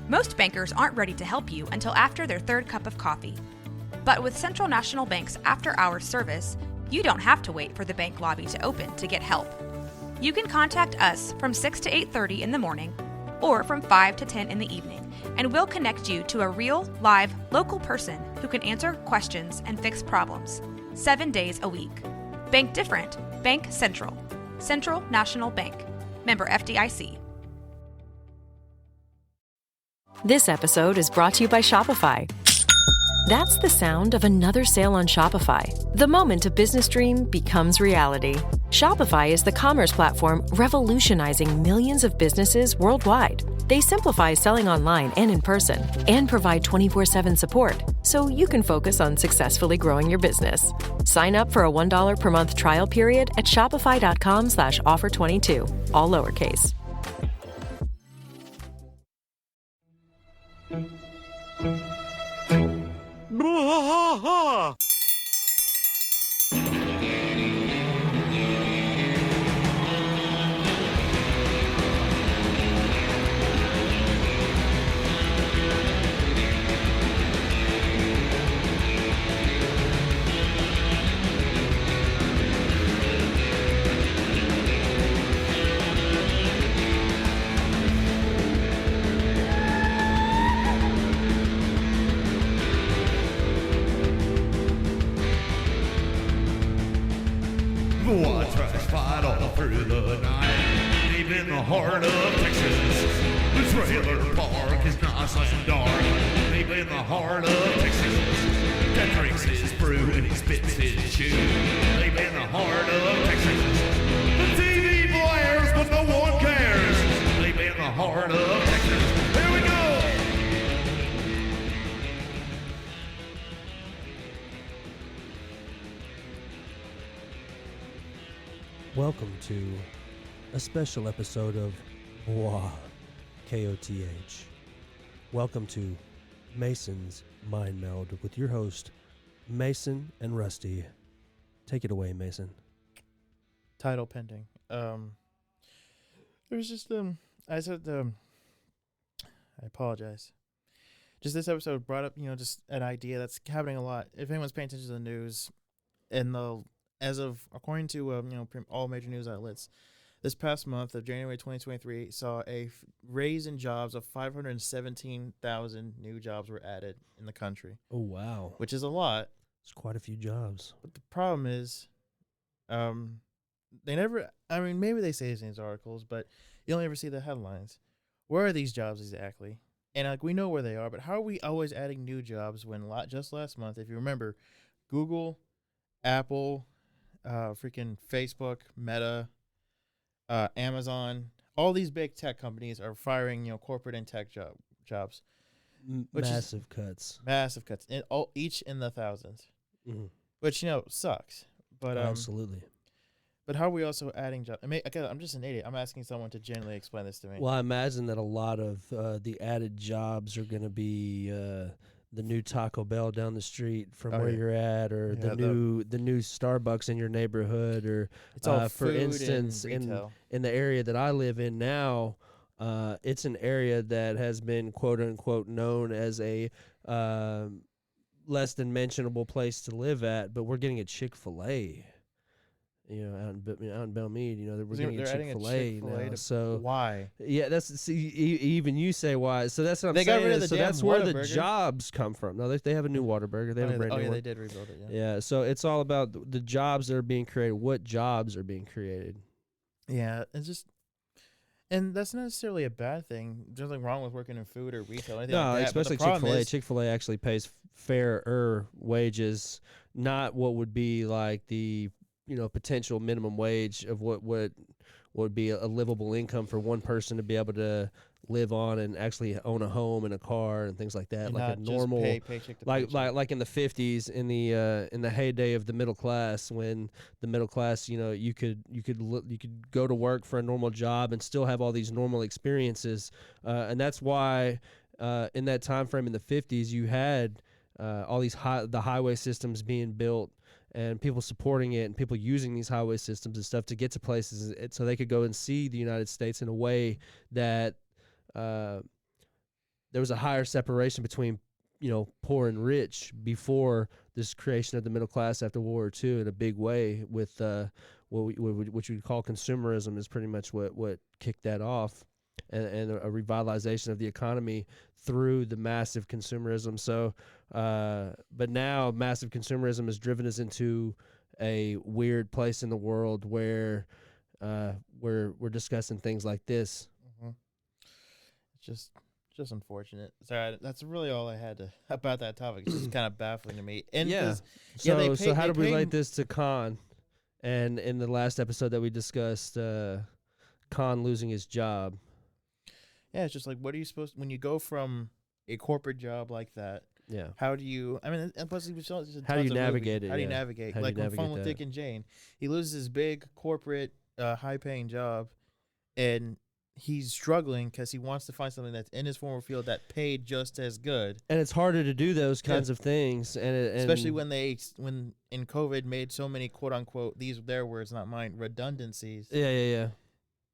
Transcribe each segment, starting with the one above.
Most bankers aren't ready to help you until after their third cup of coffee. But with Central National Bank's after-hours service, you don't have to wait for the bank lobby to open to get help. You can contact us from 6 to 8:30 in the morning or from 5 to 10 in the evening, and we'll connect you to a real, live, local person who can answer questions and fix problems 7 days a week. Bank different. Bank Central. Central National Bank. Member FDIC. This episode is brought to you by Shopify. That's the sound of another sale on Shopify. The moment a business dream becomes reality. Shopify is the commerce platform revolutionizing millions of businesses worldwide. They simplify selling online and in person and provide 24/7 support so you can focus on successfully growing your business. Sign up for a $1 per month trial period at shopify.com/offer22, all lowercase. Trash fight all through the night, deep in the heart of Texas. The trailer park is nice and dark, deep in the heart of Texas. That drinks his brew and he spits his chew, deep in the heart of Texas. The TV blares but no one cares, deep in the heart of Texas. Here we go! Welcome to a special episode of Blah, KOTH. Welcome to Mason's Mind Meld with your host, Mason and Rusty. Take it away, Mason. Title pending. It was just I apologize. Just this episode brought up, just an idea that's happening a lot. If anyone's paying attention to the news, according to all major news outlets, this past month of January 2023 saw a raise in jobs of 517,000 new jobs were added in the country. Oh, wow. Which is a lot. It's quite a few jobs. But the problem is, maybe they say this in these articles, but you only ever see the headlines. Where are these jobs exactly? And we know where they are, but how are we always adding new jobs when just last month, if you remember, Google, Apple, freaking Facebook, Meta, Amazon, all these big tech companies are firing, corporate and tech jobs. Massive cuts. Massive cuts. Each in the thousands. Mm-hmm. Which, sucks. But absolutely. But how are we also adding jobs? I'm just an idiot. I'm asking someone to genuinely explain this to me. Well, I imagine that a lot of the added jobs are going to be the new Taco Bell down the street from where you're at, or the new Starbucks in your neighborhood, or it's all for instance, in the area that I live in now, it's an area that has been quote unquote known as a less than mentionable place to live at, but we're getting a Chick-fil-A. Out in Belmead, we're getting a Chick-fil-A now. So why? Yeah, even you say why. So that's what I'm saying. They got rid of the so damn that's where the Whataburger. jobs come from. No, they have a new Whataburger. They have a brand new one. They did rebuild it. Yeah. So it's all about the jobs that are being created. What jobs are being created? Yeah, and that's not necessarily a bad thing. There's nothing wrong with working in food or retail. Or anything No, like that. especially Chick-fil-A. Chick-fil-A actually pays fairer wages, not what would be like the potential minimum wage of what would be a livable income for one person to be able to live on and actually own a home and a car and things like that, and like a normal paycheck to paycheck. like in the 50s, in the heyday of the middle class, when the middle class, you could go to work for a normal job and still have all these normal experiences, and that's why in that time frame in the 50s you had all these the highway systems being built, and people supporting it, and people using these highway systems and stuff to get to places so they could go and see the United States in a way that there was a higher separation between, poor and rich before this creation of the middle class after World War II in a big way with which we call consumerism is pretty much what kicked that off, and a revitalization of the economy through the massive consumerism. So, but now massive consumerism has driven us into a weird place in the world where we're discussing things like this. It's just unfortunate. Sorry, that's really all I had about that topic. It's just kind of baffling to me. And Yeah. So how do we relate this to Khan? And in the last episode that we discussed, Khan losing his job. Yeah, it's just like, what are you supposed when you go from a corporate job like that? Yeah. How do you? I mean, and plus, How do you navigate it? How do you Yeah. navigate? How do you Like on Fun navigate with that? Dick and Jane, he loses his big corporate, high-paying job, and he's struggling because he wants to find something that's in his former field that paid just as good. And it's harder to do those kinds of things, and Especially when in COVID made so many quote unquote, these are their words, not mine, redundancies. yeah.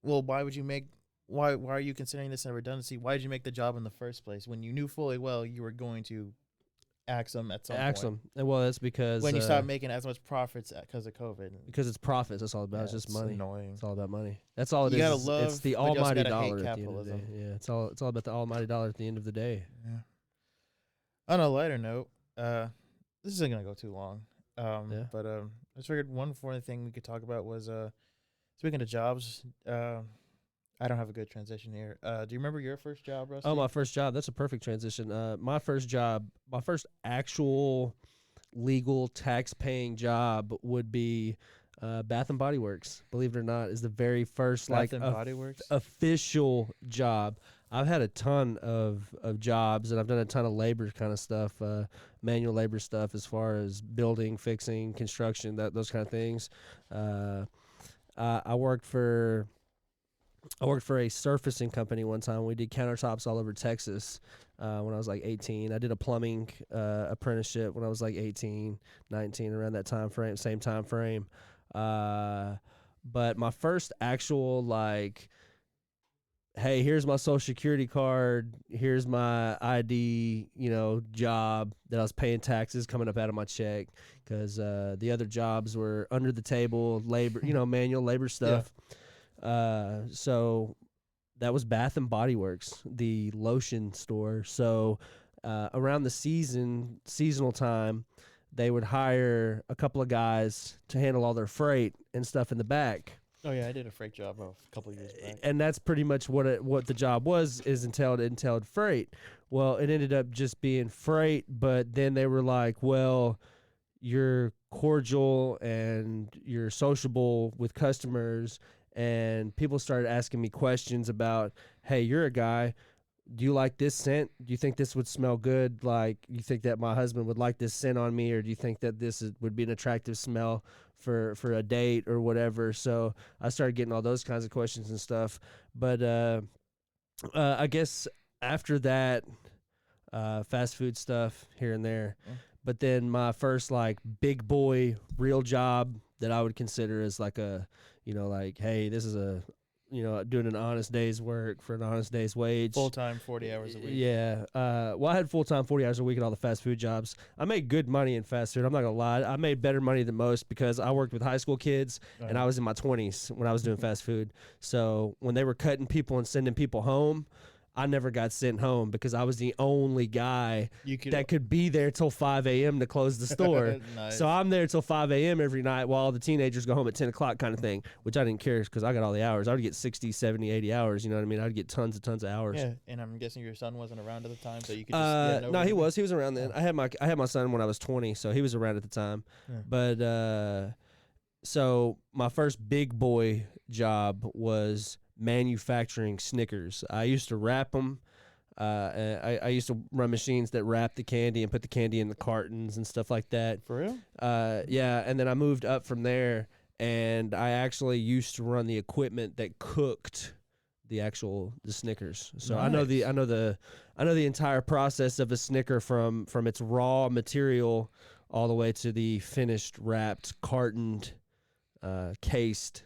Well, why are you considering this a redundancy? Why did you make the job in the first place when you knew fully well you were going to axe them at some Axe point? them. Well, that's because When you stop making as much profits because of COVID. because it's profits. That's all about. It's just money. Annoying. It's all about money. That's all it You is. gotta It's love, the but you also almighty gotta hate dollar at the end of the day. capitalism. Yeah, it's all about the almighty dollar at the end of the day. Yeah. On a lighter note, this isn't gonna go too long. But I just figured one important thing we could talk about was speaking of jobs. I don't have a good transition here. Do you remember your first job, Rusty? Oh, my first job. That's a perfect transition. My first job, my first actual legal tax-paying job would be Bath and Body Works. Believe it or not, is the very first Bath and Body Works? official job. I've had a ton of jobs, and I've done a ton of labor kind of stuff, manual labor stuff, as far as building, fixing, construction, those kind of things. I worked for a surfacing company one time. We did countertops all over Texas when I was like 18. I did a plumbing apprenticeship when I was like 18, 19, around that time frame, same time frame. But my first actual, like, hey, here's my social security card, here's my ID, job that I was paying taxes coming up out of my check, because the other jobs were under the table labor, manual labor stuff. So that was Bath and Body Works, the lotion store. So around the seasonal time, they would hire a couple of guys to handle all their freight and stuff in the back. Oh yeah, I did a freight job a couple of years back. And that's pretty much what the job was, it entailed freight. Well, it ended up just being freight, but then they were like, well, you're cordial and you're sociable with customers, and people started asking me questions about, hey, you're a guy, do you like this scent? Do you think this would smell good? Like, you think that my husband would like this scent on me, or do you think that would be an attractive smell for a date or whatever? So I started getting all those kinds of questions and stuff. But I guess after that, fast food stuff here and there. But then my first, like, big boy real job that I would consider as like a, like, hey, this is doing an honest day's work for an honest day's wage. Full-time, 40 hours a week. Yeah. Well, I had full-time 40 hours a week in all the fast food jobs. I made good money in fast food. I'm not going to lie. I made better money than most because I worked with high school kids, and I was in my 20s when I was doing fast food. So when they were cutting people and sending people home, I never got sent home because I was the only guy that could be there till 5 a.m. to close the store. Nice. So I'm there till 5 a.m. every night while all the teenagers go home at 10 o'clock kind of thing, which I didn't care because I got all the hours. I would get 60, 70, 80 hours. You know what I mean? I'd get tons of hours. Yeah, and I'm guessing your son wasn't around at the time, so you could just no, he was. He was around then. I had my son when I was 20, so he was around at the time. Yeah. But so my first big boy job was manufacturing Snickers. I used to wrap them. I used to run machines that wrap the candy and put the candy in the cartons and stuff like that. For real? Yeah, and then I moved up from there, and I actually used to run the equipment that cooked the Snickers. So Nice. I know the entire process of a Snicker from its raw material all the way to the finished, wrapped, cartoned, cased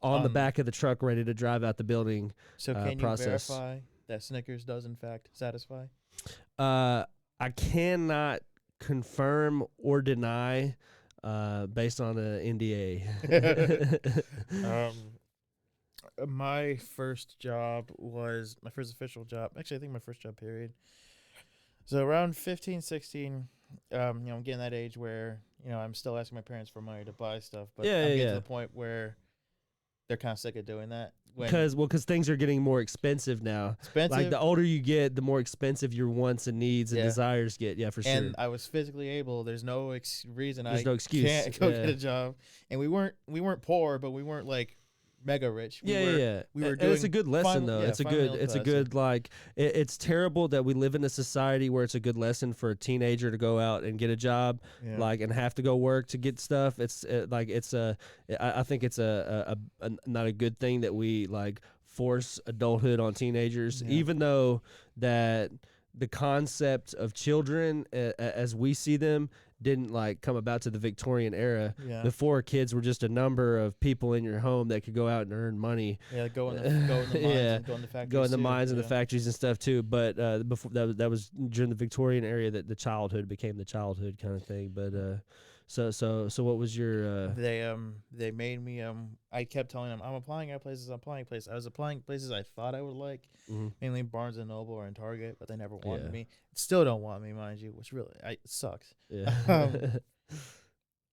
on the back of the truck, ready to drive out the building. So can process. you verify that Snickers does in fact satisfy? I cannot confirm or deny based on an NDA. My first job was my first official job. Actually, I think my first job period. So around 15, 16, I'm getting that age where, I'm still asking my parents for money to buy stuff, but I'm getting to the point where they're kind of sick of doing that. Because things are getting more expensive now. Like the older you get, the more expensive your wants and needs and desires get. Yeah, for sure. And I was physically able. There's no reason There's I no excuse. can't go get a job. And we weren't poor, but we weren't like mega rich. We were and doing it's a good lesson though. It's a good like it's terrible that we live in a society where it's a good lesson for a teenager to go out and get a job, like, and have to go work to get stuff. I think it's a not a good thing that we like force adulthood on teenagers, even though that the concept of children as we see them didn't like come about to the Victorian era. Before, kids were just a number of people in your home that could go out and earn money. Go in the mines and go in the factories. Go in the mines and the factories and stuff too. But before that was during the Victorian era that the childhood became the childhood kind of thing. But so what was your? They made me I kept telling them I'm applying at places. I was applying places I thought I would like, mainly Barnes and Noble or in Target, but they never wanted me. Still don't want me, mind you, which really it sucks. Yeah.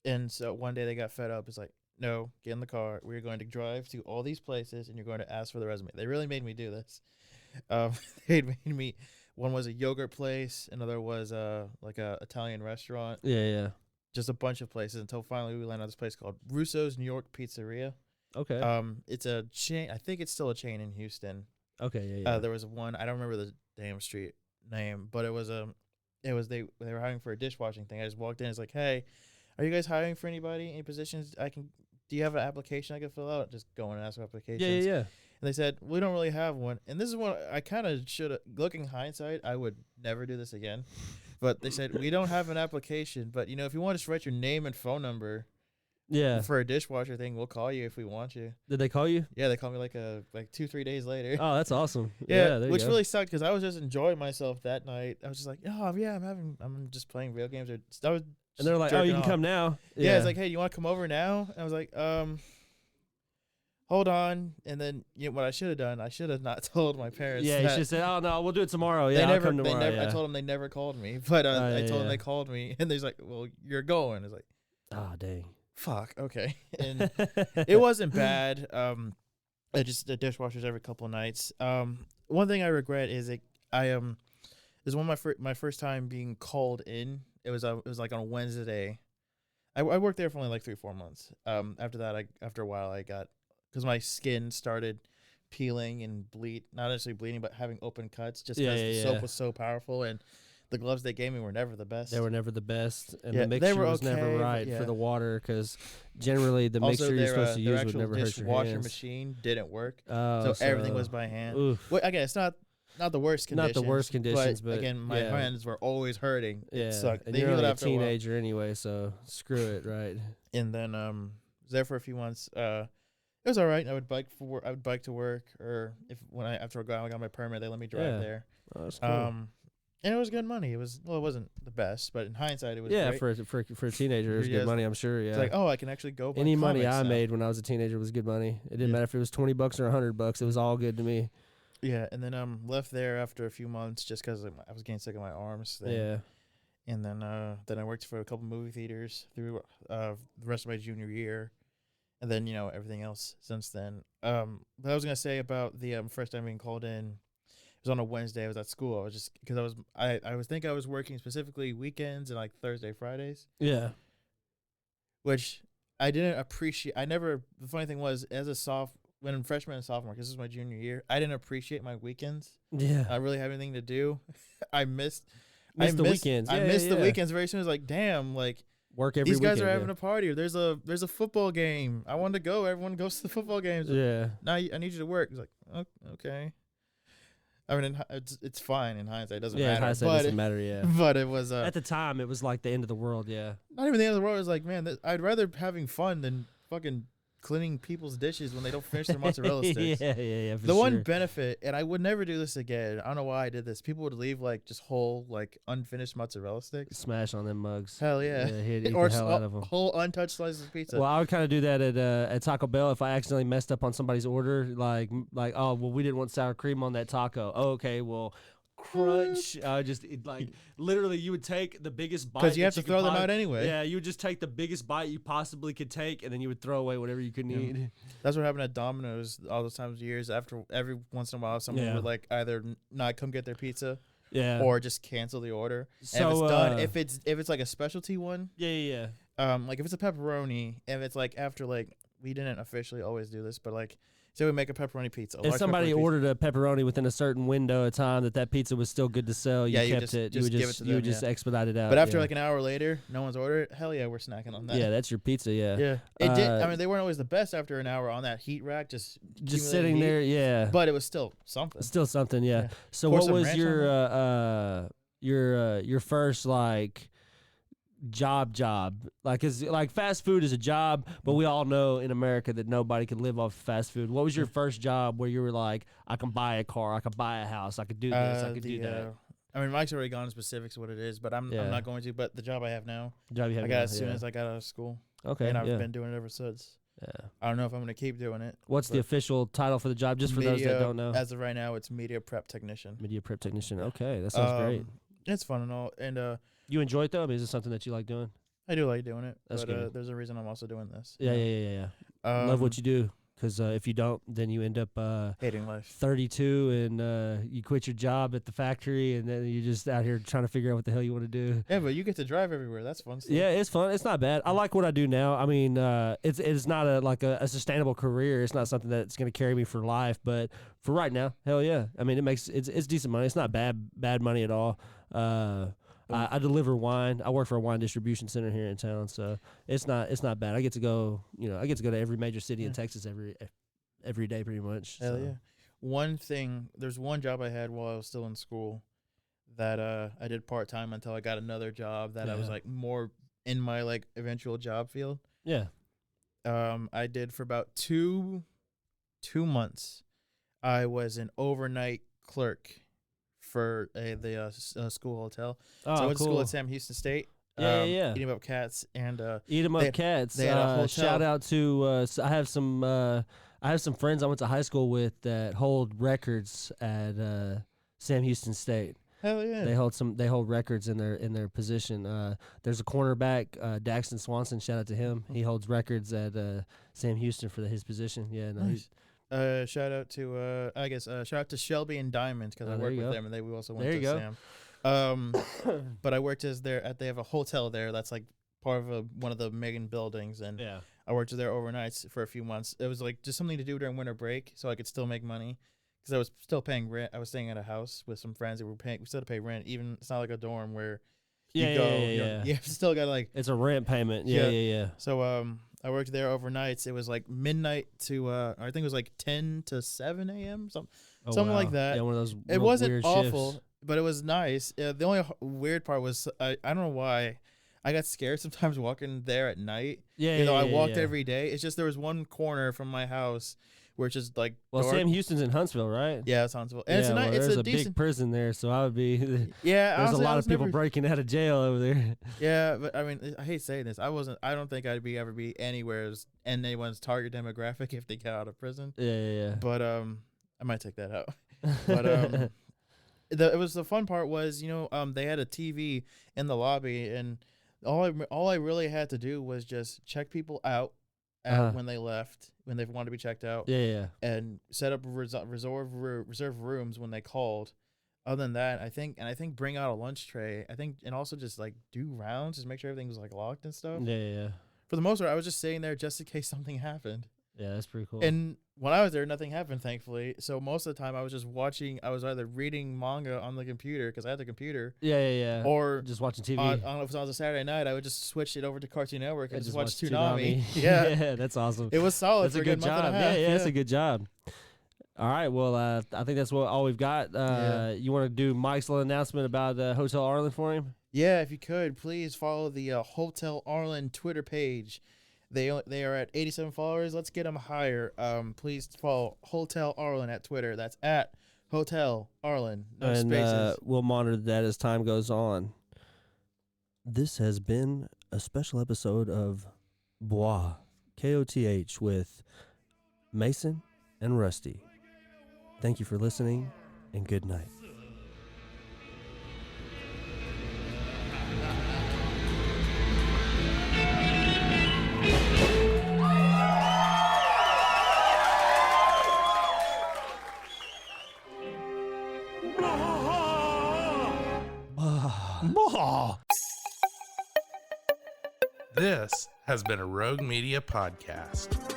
And so one day they got fed up. It's like, no, get in the car. We're going to drive to all these places, and you're going to ask for the resume. They really made me do this. They made me. One was a yogurt place. Another was like a Italian restaurant. Yeah. Just a bunch of places until finally we landed on this place called Russo's New York Pizzeria. Okay. It's a chain. I think it's still a chain in Houston. Okay. Yeah. There was one. I don't remember the damn street name, but it was they were hiring for a dishwashing thing. I just walked in. It's like, hey, are you guys hiring for anybody? Any positions? Do you have an application I can fill out? Just go and ask for applications. Yeah. And they said, we don't really have one. And this is what I kind of should have, looking hindsight, I would never do this again. But they said, we don't have an application, but if you want to just write your name and phone number for a dishwasher thing, we'll call you if we want you. Did they call you? Yeah, they called me like 2-3 days later. Oh, that's awesome. Yeah, there which you go. really sucked because I was just enjoying myself that night. I was just like, I'm just playing video games. And they're like, oh, you can come now. Yeah, it's like, hey, you want to come over now? And I was like, hold on. And then what I should have done, I should have not told my parents. Yeah, you should say, oh no, we'll do it tomorrow. Yeah, I'll come tomorrow. I told them they never called me, but I told them they called me, and they're like, well, you're going. It's like, oh dang, fuck, okay. And it wasn't bad. I just the dishwashers every couple of nights. One thing I regret is this is one of my first time being called in. It was like on a Wednesday. I worked there for only like 3-4 months. After a while I got, because my skin started peeling and not necessarily bleeding, but having open cuts just because the soap was so powerful, and the gloves they gave me were never the best. They were never the best, and the mixture was never right for the water, because generally the mixture you're supposed to use would never hurt your hands. Dishwasher machine didn't work, so everything was by hand. Well, again, it's not the worst conditions. Not the worst conditions, but again, my hands were always hurting. Yeah, it sucked. And you're only a teenager anyway, so screw it, right? And then was there for a few months. It was all right. I would bike to work, or after I got my permit, they let me drive there. Oh, that's cool. And it was good money. It wasn't the best, but in hindsight, it was great. for a teenager, it was good money, I'm sure. Yeah, it's like, oh, I can actually go. Any money I made when I was a teenager was good money. It didn't matter if it was $20 or $100. It was all good to me. Yeah, and then left there after a few months just because I was getting sick of my arms. Yeah. And then I worked for a couple movie theaters through the rest of my junior year. And then, everything else since then. But I was going to say about the first time being called in, it was on a Wednesday. I was at school. I was just, because I was working specifically weekends and like Thursday, Fridays. Yeah. Which I didn't appreciate. The funny thing was, when freshman and sophomore, because this was my junior year, I didn't appreciate my weekends. Yeah. I really had anything to do. I missed the weekends. I missed the weekends very soon. I was like, damn, like, work every these guys weekend, are having a party, or there's a football game. I wanted to go. Everyone goes to the football games. Yeah. Now I need you to work. It's like, oh, okay. I mean, it's fine in hindsight. It doesn't matter. Yeah, in hindsight it doesn't matter, yeah. But it was... at the time, it was like the end of the world, yeah. Not even the end of the world. It was like, man, I'd rather having fun than fucking cleaning people's dishes when they don't finish their mozzarella sticks. yeah. For The one sure. benefit, and I would never do this again. I don't know why I did this. People would leave like just whole like unfinished mozzarella sticks. Smash on them mugs. Hell yeah, he'd eat or the hell out of them. whole untouched slices of pizza. Well, I would kind of do that at Taco Bell if I accidentally messed up on somebody's order. Like oh well, we didn't want sour cream on that taco. Oh, okay, well, crunch. Like literally, you would take the biggest bite Because you that have to could throw them out anyway. Yeah, you would just take the biggest bite you possibly could take, and then you would throw away whatever you couldn't eat. That's what happened at Domino's all those times years after every once in a while someone Yeah. would like either not come get their pizza Yeah. or just cancel the order. So, and if it's done, if it's like a specialty one, yeah. like if it's a pepperoni, if it's like after like we didn't officially always do this, but like say we make a pepperoni pizza. a If large somebody pepperoni pizza. ordered a pepperoni within a certain window of time that pizza was still good to sell, you Yeah, you kept just- it. You just would give it just to you would them, just yeah. expedite it out. But after yeah. like an hour later, no one's ordered. Hell yeah, we're snacking on that. yeah, that's your pizza. Yeah. yeah. It did. I Uh, mean, they weren't always the best after an hour on that heat rack, just Just accumulating sitting heat, there. Yeah. But it was still something. Still something, yeah. Yeah. So Pour what some was ranch your first like job? Like, is like fast food is a job, but we all know in America that nobody can live off fast food. What was your first job where you were like, I can buy a car, I could buy a house, I could do this, I could do that? I mean, Mike's already gone into specifics of what it is, but I'm Yeah. not going to. But the job I have now, Job you I have got now, as soon yeah. as I got out of school, Okay, and I've yeah. been doing it ever since. Yeah. I don't know if I'm going to keep doing it. What's the but official title for the job? Just for those that media- don't know. As of right now, it's media prep technician. Media prep technician. Okay, that sounds great. It's fun and all, and You enjoy it though? I mean, is it something that you like doing? I do like doing it. That's but good. there's a reason I'm also doing this. Yeah. Love what you do, because if you don't, then you end up hating life. 32 and you quit your job at the factory, and then you're just out here trying to figure out what the hell you want to do. Yeah, but you get to drive everywhere. That's fun stuff. Yeah, it's fun. It's not bad. I like what I do now. I mean, it's not a sustainable career. It's not something that's going to carry me for life. But for right now, hell yeah. I mean, it's decent money. It's not bad money at all. I deliver wine. I work for a wine distribution center here in town, so it's not bad. I get to go to every major city in Texas every day pretty much. Hell so. yeah. There's one job I had while I was still in school that I did part time until I got another job that I was Yeah. like more in my like eventual job field. Yeah. I did for about two months. I was an overnight clerk for the school hotel. Oh, So I went to school cool. at Sam Houston State. Yeah. Eating up cats and Eat 'em up They- cats. they had a hotel. Shout out to I have some friends I went to high school with that hold records at Sam Houston State. hell yeah. They hold records in their position. There's a cornerback, Daxton Swanson. Shout out to him. He holds records at Sam Houston for his position. Yeah, no, Nice. Shout out to shout out to Shelby and Diamond because Oh, I there worked you with go. them and we also went There to you go. Sam. But I worked they have a hotel there that's like part of one of the main buildings, and yeah. I worked there overnights for a few months. It was like just something to do during winter break, so I could still make money because I was still paying rent. I was staying at a house with some friends that were paying. We still had to pay rent, even it's not like a dorm where you Yeah, go. yeah, you know, yeah. you still got like. It's a rent payment. Yeah, Yeah. yeah. So I worked there overnights. It was like midnight to I think it was like 10 to 7 a.m. Something. Oh, Something like wow. that. Yeah, one of those. It real wasn't weird awful, shifts. but it was nice. The only weird part was I don't know why I got scared sometimes walking there at night. Yeah, You know, yeah, I yeah, walked yeah. every day. It's just there was one corner from my house where it's just like Well, dark. Sam Houston's in Huntsville, right? Yeah, it's Huntsville. And it's a well, nice, it's there's a a decent. big prison there, so I would be. Yeah, There's a honestly, I lot was of people never- breaking out of jail over there. Yeah, but I mean, I hate saying this. I don't think I'd ever be anywhere in anyone's target demographic if they got out of prison. Yeah. But I might take that out. But the fun part was, they had a TV in the lobby, and all I really had to do was just check people out when they left, when they wanted to be checked out, yeah. and set up reserve rooms when they called. Other than that, I think bring out a lunch tray. I think, and also just like do rounds, just make sure everything was like locked and stuff. Yeah. For the most part, I was just sitting there just in case something happened. Yeah, that's pretty cool. And when I was there, nothing happened, thankfully. So most of the time, I was just watching. I was either reading manga on the computer because I had the computer, yeah. or Just watching TV. on if it was a Saturday night, I would just switch it over to Cartoon Network and I just watch Toonami. Yeah, yeah, that's awesome. it was solid. That's for a good month job. and a half. Yeah, that's a good job. All right, well, I think that's all we've got. You want to do Mike's little announcement about Hotel Arlen for him? Yeah, if you could, please follow the Hotel Arlen Twitter page. They are at 87 followers. Let's get them higher. Please follow Hotel Arlen at Twitter. That's at Hotel Arlen. No And spaces. we'll monitor that as time goes on. This has been a special episode of Bois, KOTH, with Mason and Rusty. Thank you for listening, and good night. This has been a Rogue Media podcast.